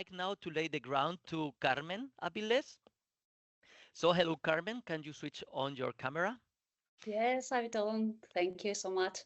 like now to lay the ground to Carmen Aviles. So hello, Carmen. Can you switch on your camera? Yes, I've done. Thank you so much.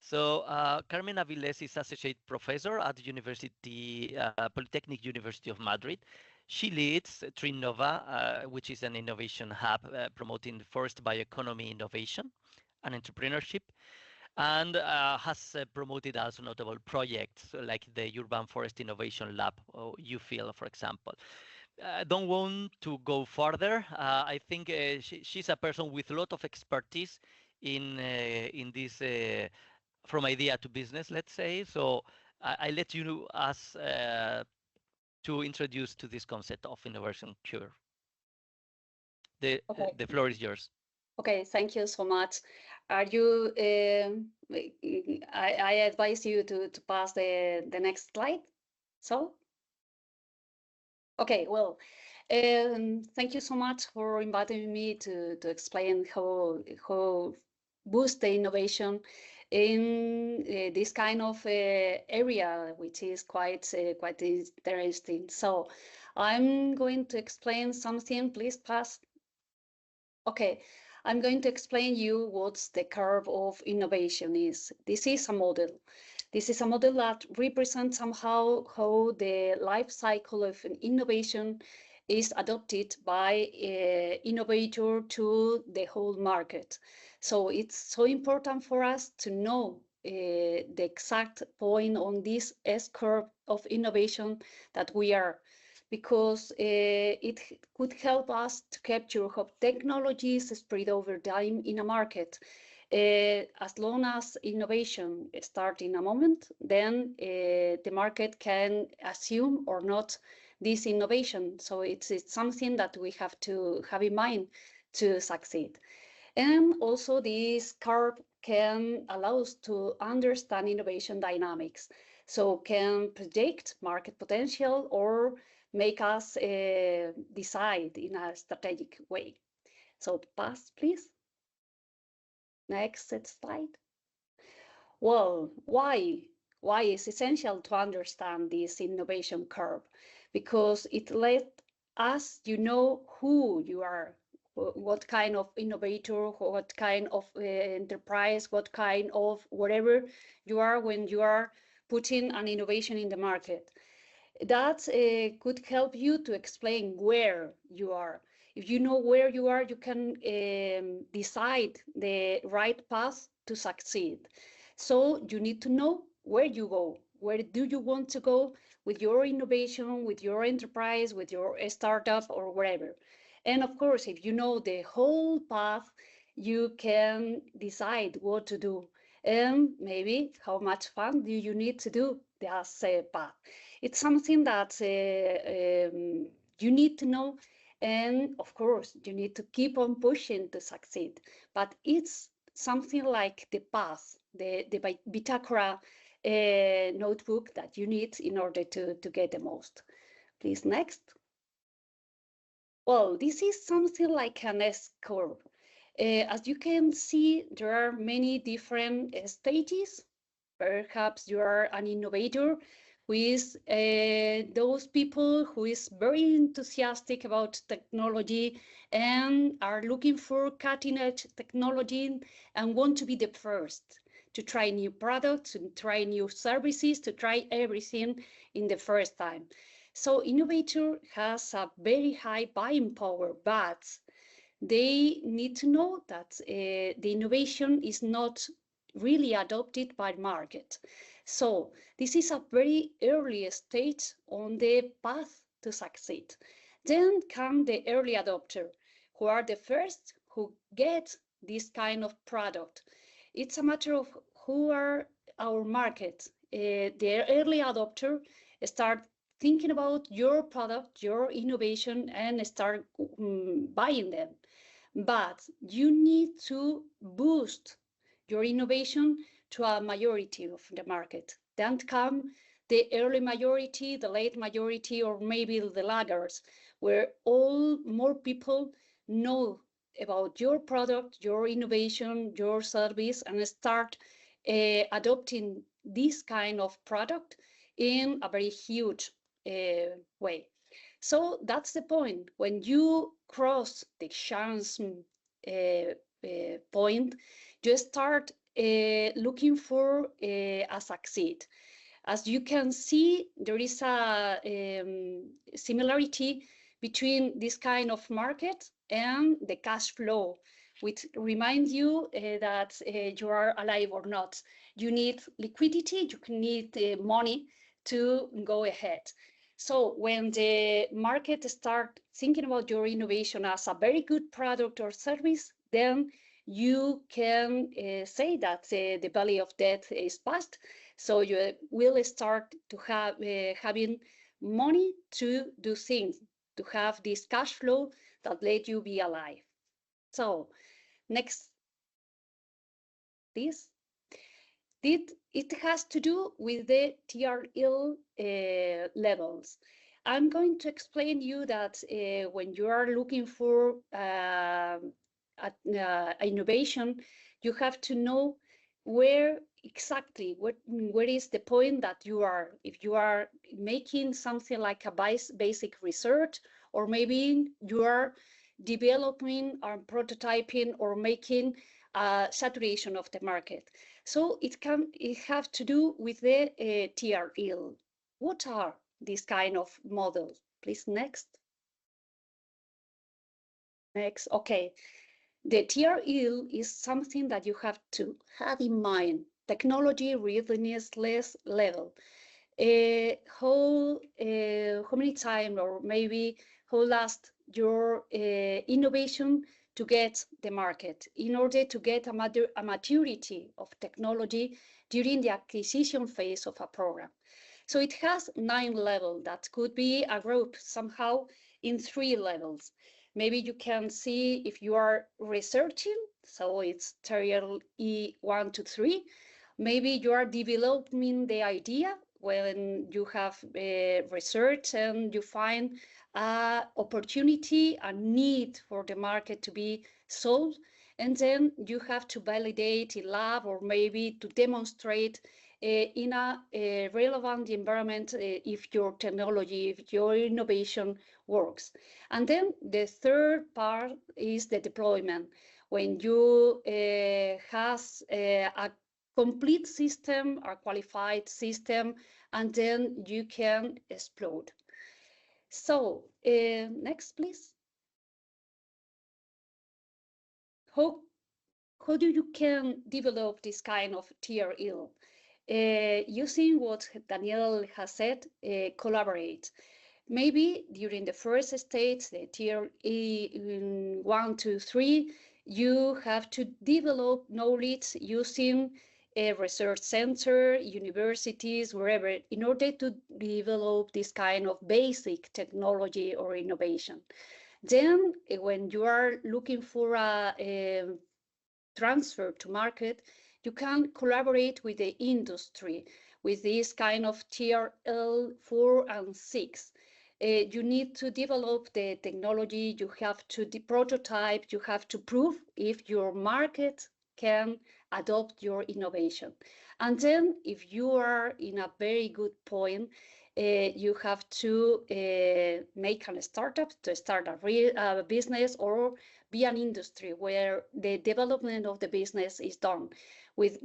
So Carmen Aviles is associate professor at University Polytechnic University of Madrid. She leads Trinova, which is an innovation hub promoting forest bioeconomy innovation and entrepreneurship, and has promoted also notable projects like the Urban Forest Innovation Lab, or UFIL, for example. I don't want to go further. I think she's a person with a lot of expertise in this from idea to business, let's say. So I let you as to introduce to this concept of innovation cure. The Okay. the floor is yours. Okay, thank you so much. Are you, I advise you to pass the next slide. So, okay, well, thank you so much for inviting me to explain how boost the innovation in this kind of area, which is quite interesting. So, I'm going to explain something. Please pass. Okay, I'm going to explain you what the curve of innovation is. This is a model. This is a model that represents somehow how the life cycle of an innovation is adopted by innovator to the whole market. So it's so important for us to know the exact point on this S-curve of innovation that we are, because it could help us to capture how technologies spread over time in a market. As long as innovation starts in a moment, then the market can assume or not this innovation. So it's something that we have to have in mind to succeed. And also this curve can allow us to understand innovation dynamics. So can predict market potential or make us decide in a strategic way. So pass, please. Next slide. Well, why? Why is essential to understand this innovation curve? Because it let us, who you are, what kind of innovator, what kind of enterprise, what kind of whatever you are when you are putting an innovation in the market. That could help you to explain where you are. If you know where you are, you can decide the right path to succeed. So you need to know where you go. Where do you want to go with your innovation, with your enterprise, with your startup, or wherever? And of course, if you know the whole path, you can decide what to do and maybe how much fun do you need to do that path. It's something that you need to know, and of course, you need to keep on pushing to succeed. But it's something like the path, the Bitacora notebook that you need in order to get the most. Please, next. Well, this is something like an S-curve. As you can see, there are many different stages. Perhaps you are an innovator who is those people who is very enthusiastic about technology and are looking for cutting edge technology and want to be the first to try new products, to try new services, to try everything in the first time. So innovator has a very high buying power, but they need to know that the innovation is not really adopted by market. So this is a very early stage on the path to succeed. Then come the early adopter, who are the first who get this kind of product. It's a matter of who are our market. The early adopter start thinking about your product, your innovation, and start buying them. But you need to boost your innovation to a majority of the market. Then come the early majority, the late majority, or maybe the laggards, where all more people know about your product, your innovation, your service, and start adopting this kind of product in a very huge way. So that's the point. When you cross the chance point, you start looking for a succeed. As you can see, there is a similarity between this kind of market and the cash flow, which reminds you that you are alive or not. You need liquidity, you need money to go ahead. So when the market start thinking about your innovation as a very good product or service, then you can say that the valley of death is past. So you will start to have having money to do things, to have this cash flow that let you be alive. So next, this. It has to do with the TRL levels. I'm going to explain you that when you are looking for innovation, you have to know where exactly, where is the point that you are. If you are making something like a basic research, or maybe you are developing or prototyping or making a saturation of the market. So it have to do with the TRL. What are these kind of models? Please, next. Next, okay. The TRL is something that you have to have in mind. Technology readiness level. How many time or maybe how last your innovation to get the market in order to get a maturity of technology during the acquisition phase of a program. So it has 9 levels that could be a group somehow in 3 levels. Maybe you can see if you are researching, so it's TRL E1 to 3. Maybe you are developing the idea when you have research and you find opportunity, a need for the market to be solved, and then you have to validate in lab or maybe to demonstrate in a relevant environment if your technology, if your innovation works. And then the third part is the deployment. When you has a complete system, a qualified system, and then you can explode. So next, please. How, how do you can develop this kind of TRL? Using what Daniel has said, collaborate. Maybe during the first stage, the tier 1, 2, 3, you have to develop knowledge using a research center, universities, wherever, in order to develop this kind of basic technology or innovation. Then, when you are looking for a transfer to market, you can collaborate with the industry with this kind of TRL 4 and 6. You need to develop the technology, you have to prototype, you have to prove if your market can adopt your innovation. And then if you are in a very good point, you have to make a startup to start a real business or be an industry where the development of the business is done with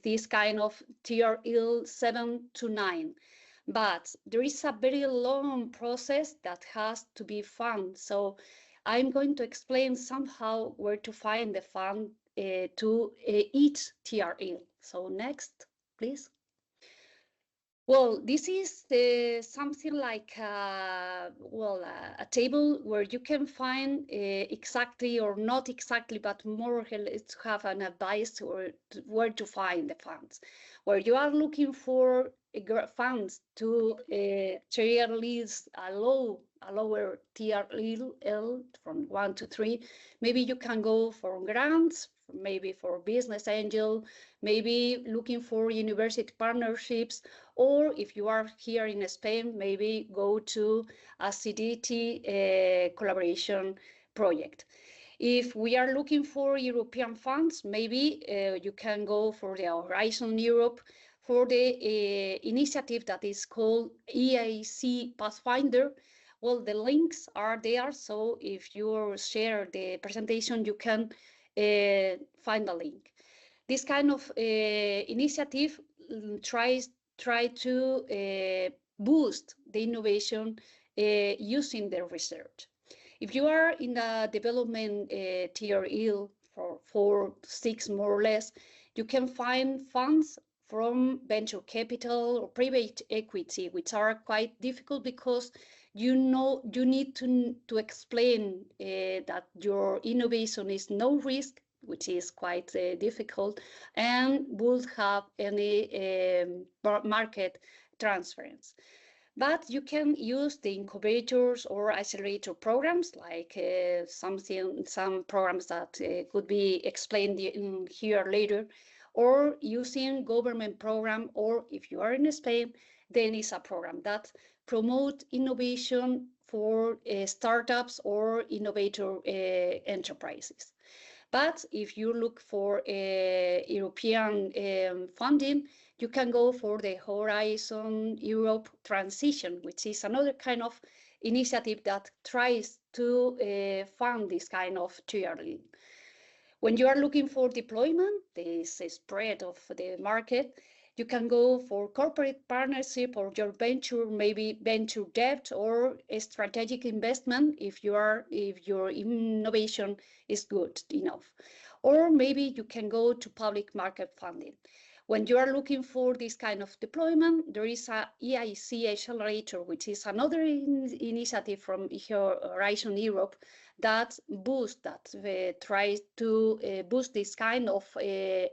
this kind of TRL 7 to 9. But there is a very long process that has to be found. So I'm going to explain somehow where to find the fund to each TRL. So next, please. Well, this is something like a table where you can find exactly or not exactly, but more or less to have an advice or where to find the funds. Where you are looking for funds to release a lower TRL from 1 to 3, maybe you can go for grants, maybe for business angel, maybe looking for university partnerships, or if you are here in Spain, maybe go to a CDT collaboration project. If we are looking for European funds, maybe you can go for the Horizon Europe for the initiative that is called EIC Pathfinder. Well, the links are there, so if you share the presentation, you can find the link. This kind of initiative try to boost the innovation using the research. If you are in the development TRL for 4, 6 more or less, you can find funds from venture capital or private equity, which are quite difficult because you need to explain that your innovation is no risk, which is quite difficult, and would have any market transference. But you can use the incubators or accelerator programs, like some programs that could be explained in here later, or using government program, or if you are in Spain, then it's a program that promote innovation for startups or innovator enterprises. But if you look for European funding, you can go for the Horizon Europe Transition, which is another kind of initiative that tries to fund this kind of trialing. When you are looking for deployment, this spread of the market, you can go for corporate partnership or your venture, maybe venture debt or a strategic investment if your innovation is good enough. Or maybe you can go to public market funding. When you are looking for this kind of deployment, there is a EIC accelerator, which is another initiative from Horizon Europe that tries to boost this kind of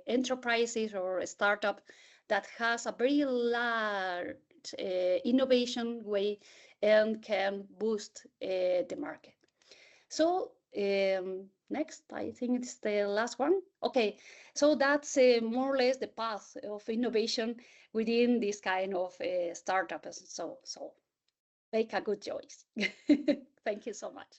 enterprises or startup that has a very large innovation way and can boost the market. So next, I think it's the last one. Okay, so that's more or less the path of innovation within this kind of startup. So make a good choice. Thank you so much.